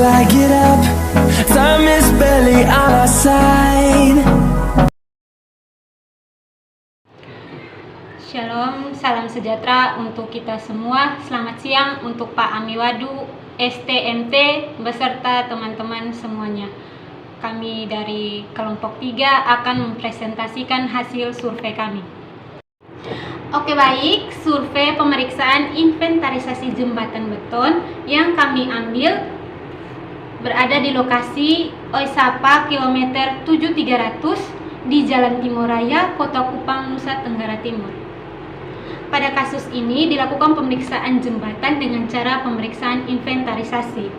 I get up, time is barely on our side. Shalom, salam sejahtera untuk kita semua. Selamat siang untuk Pak Amiwadu, STMT, beserta teman-teman semuanya. Kami dari kelompok 3 akan mempresentasikan hasil survei kami. Oke baik, survei pemeriksaan inventarisasi jembatan beton yang kami ambil berada di lokasi Oisapa kilometer 7300 di Jalan Timurraya, Kota Kupang, Nusa Tenggara Timur. Pada kasus ini dilakukan pemeriksaan jembatan dengan cara pemeriksaan inventarisasi.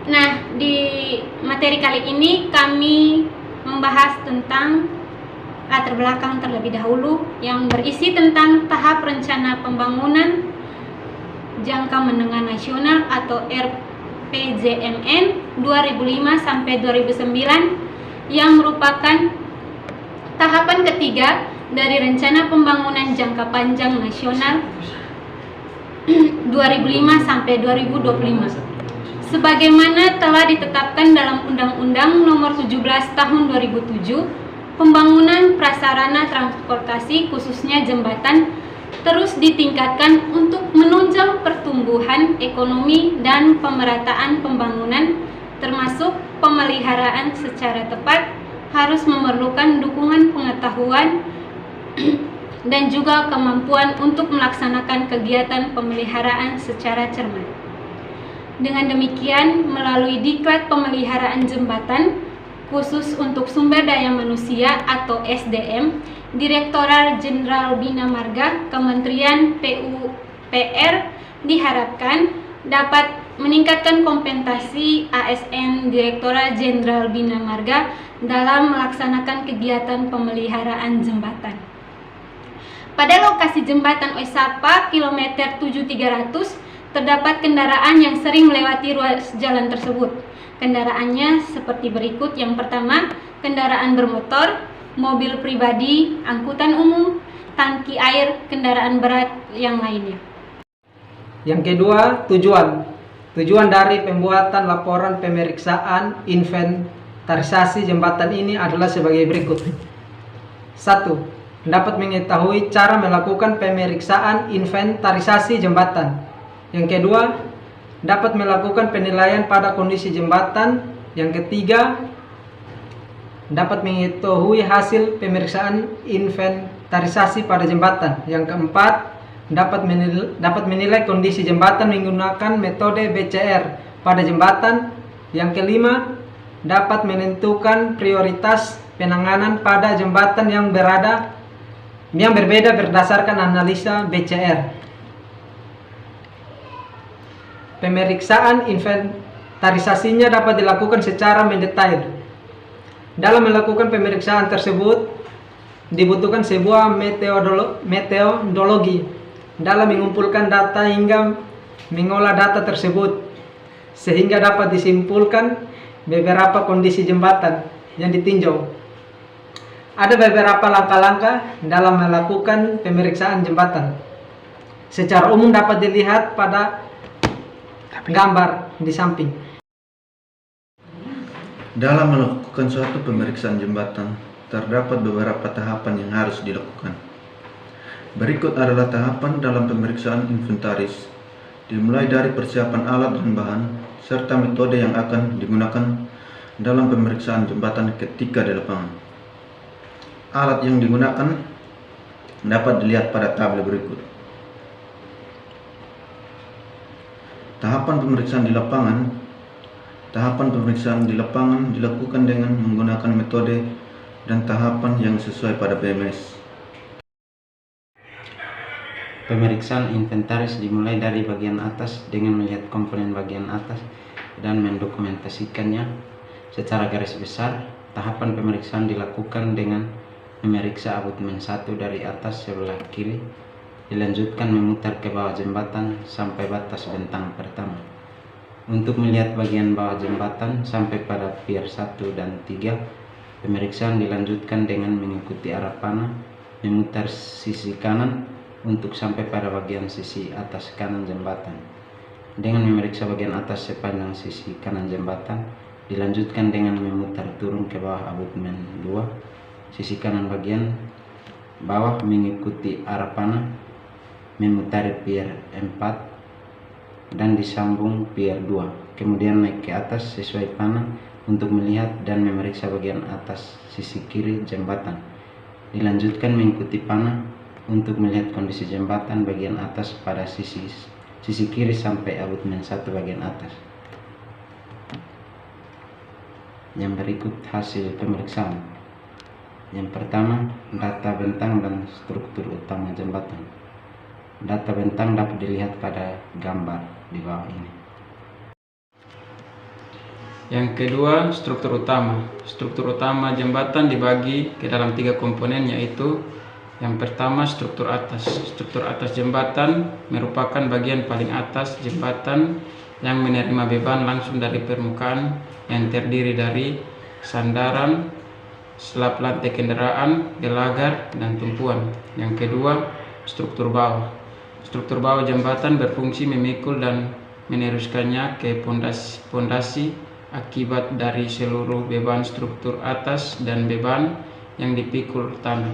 Nah, di materi kali ini kami membahas tentang latar belakang terlebih dahulu yang berisi tentang tahap rencana pembangunan jangka menengah nasional atau RPJMN 2005 sampai 2009 yang merupakan tahapan ketiga dari rencana pembangunan jangka panjang nasional 2005 sampai 2025. Sebagaimana telah ditetapkan dalam Undang-Undang Nomor 17 Tahun 2007, pembangunan prasarana transportasi khususnya jembatan terus ditingkatkan untuk menunjang pertumbuhan ekonomi dan pemerataan pembangunan, termasuk pemeliharaan secara tepat harus memerlukan dukungan pengetahuan dan juga kemampuan untuk melaksanakan kegiatan pemeliharaan secara cermat. Dengan demikian, melalui Diklat Pemeliharaan Jembatan khusus untuk sumber daya manusia atau SDM, Direktorat Jenderal Bina Marga Kementerian PUPR diharapkan dapat meningkatkan kompetensi ASN Direktorat Jenderal Bina Marga dalam melaksanakan kegiatan pemeliharaan jembatan. Pada lokasi jembatan Oisapa kilometer 7300 terdapat kendaraan yang sering melewati ruas jalan tersebut. Kendaraannya seperti berikut. Yang pertama, kendaraan bermotor, mobil pribadi, angkutan umum, tangki air, kendaraan berat yang lainnya. Yang kedua, tujuan dari pembuatan laporan pemeriksaan inventarisasi jembatan ini adalah sebagai berikut. 1. Dapat mengetahui cara melakukan pemeriksaan inventarisasi jembatan. Yang kedua, dapat melakukan penilaian pada kondisi jembatan. Yang ketiga, dapat mengetahui hasil pemeriksaan inventarisasi pada jembatan. Yang keempat, dapat menilai kondisi jembatan menggunakan metode BCR pada jembatan. Yang kelima, dapat menentukan prioritas penanganan pada jembatan yang berbeda berdasarkan analisa BCR. Pemeriksaan inventarisasinya dapat dilakukan secara mendetail. Dalam melakukan pemeriksaan tersebut dibutuhkan sebuah metodologi dalam mengumpulkan data hingga mengolah data tersebut, sehingga dapat disimpulkan beberapa kondisi jembatan yang ditinjau. Ada beberapa langkah-langkah dalam melakukan pemeriksaan jembatan. Secara umum dapat dilihat pada gambar di samping. Dalam melakukan suatu pemeriksaan jembatan, terdapat beberapa tahapan yang harus dilakukan. Berikut adalah tahapan dalam pemeriksaan inventaris, dimulai dari persiapan alat dan bahan, serta metode yang akan digunakan dalam pemeriksaan jembatan ketika di lapangan. Alat yang digunakan dapat dilihat pada tabel berikut. Tahapan pemeriksaan di lapangan. Tahapan pemeriksaan di lapangan dilakukan dengan menggunakan metode dan tahapan yang sesuai pada PMS. Pemeriksaan inventaris dimulai dari bagian atas dengan melihat komponen bagian atas dan mendokumentasikannya secara garis besar. Tahapan pemeriksaan dilakukan dengan memeriksa abutmen 1 dari atas sebelah kiri, dilanjutkan memutar ke bawah jembatan sampai batas bentang pertama. Untuk melihat bagian bawah jembatan sampai pada pier 1 dan 3, pemeriksaan dilanjutkan dengan mengikuti arah panah, memutar sisi kanan untuk sampai pada bagian sisi atas kanan jembatan. dengan memeriksa bagian atas sepanjang sisi kanan jembatan. Dilanjutkan dengan memutar turun ke bawah abutmen 2 sisi kanan bagian bawah mengikuti arah panah, memutari pier 4 dan disambung pier 2, kemudian naik ke atas sesuai panah untuk melihat dan memeriksa bagian atas sisi kiri jembatan. Dilanjutkan mengikuti panah untuk melihat kondisi jembatan bagian atas pada sisi kiri sampai abutmen 1 bagian atas. Yang berikut hasil pemeriksaan. Yang pertama, data bentang dan struktur utama jembatan. Data bentang dapat dilihat pada gambar di bawah ini. Yang kedua, struktur utama. Struktur utama jembatan dibagi ke dalam 3 komponen, yaitu yang pertama struktur atas. Struktur atas jembatan merupakan bagian paling atas jembatan yang menerima beban langsung dari permukaan yang terdiri dari sandaran, slab lantai kendaraan, gelagar, dan tumpuan. Yang kedua, struktur bawah. Struktur bawah jembatan berfungsi memikul dan meneruskannya ke pondasi akibat dari seluruh beban struktur atas dan beban yang dipikul tanah.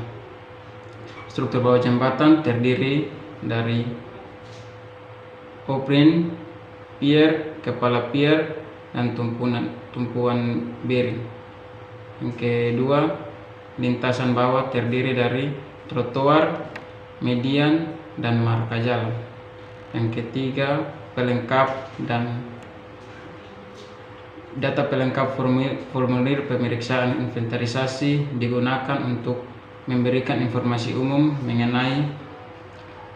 Struktur bawah jembatan terdiri dari oprin, pier, kepala pier, dan tumpuan bearing. Yang kedua, lintasan bawah terdiri dari trotoar, median, dan marka jalan. Yang ketiga, pelengkap dan data pelengkap formulir pemeriksaan inventarisasi digunakan untuk memberikan informasi umum mengenai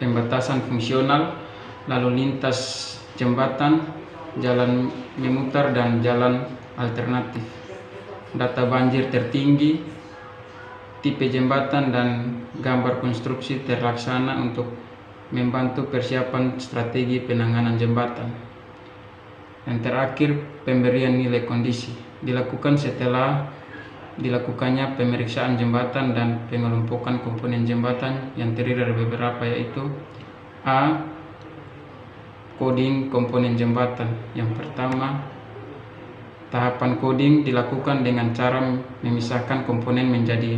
pembatasan fungsional, lalu lintas jembatan, jalan memutar, dan jalan alternatif. Data banjir tertinggi, tipe jembatan, dan gambar konstruksi terlaksana untuk membantu persiapan strategi penanganan jembatan. Yang terakhir, pemberian nilai kondisi dilakukan setelah dilakukannya pemeriksaan jembatan dan pengelompokan komponen jembatan yang terdiri dari beberapa, yaitu A. Coding komponen jembatan. Yang pertama, tahapan coding dilakukan dengan cara memisahkan komponen menjadi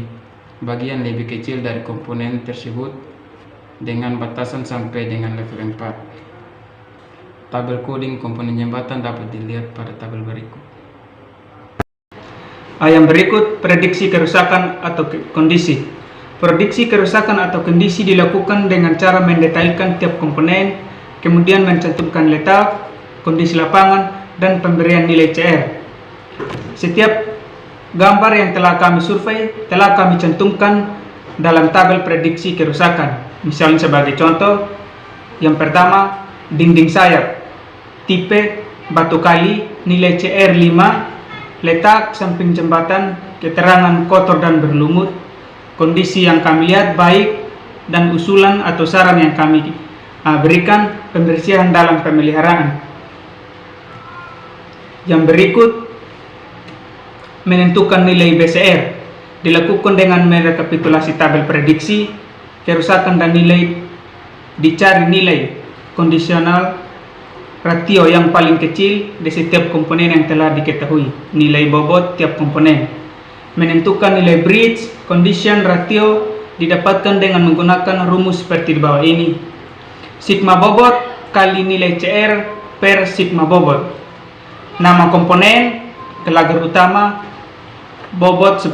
bagian lebih kecil dari komponen tersebut dengan batasan sampai dengan level 4. Tabel coding komponen jembatan dapat dilihat pada tabel berikut. Yang berikut prediksi kerusakan atau kondisi. Prediksi kerusakan atau kondisi dilakukan dengan cara mendetailkan tiap komponen, kemudian mencantumkan letak, kondisi lapangan, dan pemberian nilai CR. Setiap gambar yang telah kami survei telah kami cantumkan dalam tabel prediksi kerusakan. Misalnya sebagai contoh, yang pertama, dinding sayap, tipe batu kali, nilai CR 5, letak samping jembatan, keterangan kotor dan berlumut, kondisi yang kami lihat baik, dan usulan atau saran yang kami berikan pembersihan dalam pemeliharaan. Yang berikut, menentukan nilai BCR dilakukan dengan merekapitulasi tabel prediksi kerusakan dan nilai, dicari nilai kondisional ratio yang paling kecil di setiap komponen yang telah diketahui, nilai bobot tiap komponen. Menentukan nilai bridge condition ratio didapatkan dengan menggunakan rumus seperti di bawah ini. Sigma bobot kali nilai CR per sigma bobot. Nama komponen, gelagar utama, bobot 10,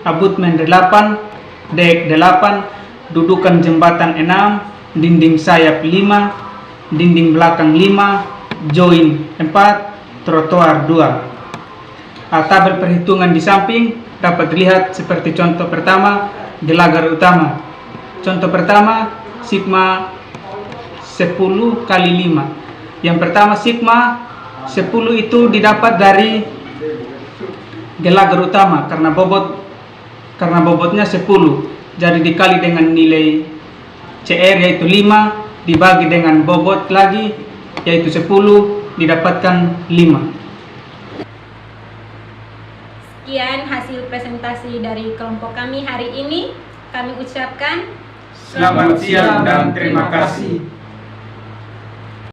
abutmen 8, dek 8, dudukan jembatan 6, dinding sayap 5, dinding belakang 5, join 4, trotoar 2. Tabel perhitungan di samping dapat dilihat seperti contoh pertama, gelagar utama. Contoh pertama, sigma 10 kali 5. Yang pertama, sigma 10 itu didapat dari gelagar utama karena bobotnya 10. Jadi dikali dengan nilai CR yaitu 5 dibagi dengan bobot lagi yaitu 10 didapatkan 5. Sekian hasil presentasi dari kelompok kami hari ini. Kami ucapkan Selamat siang dan terima kasih.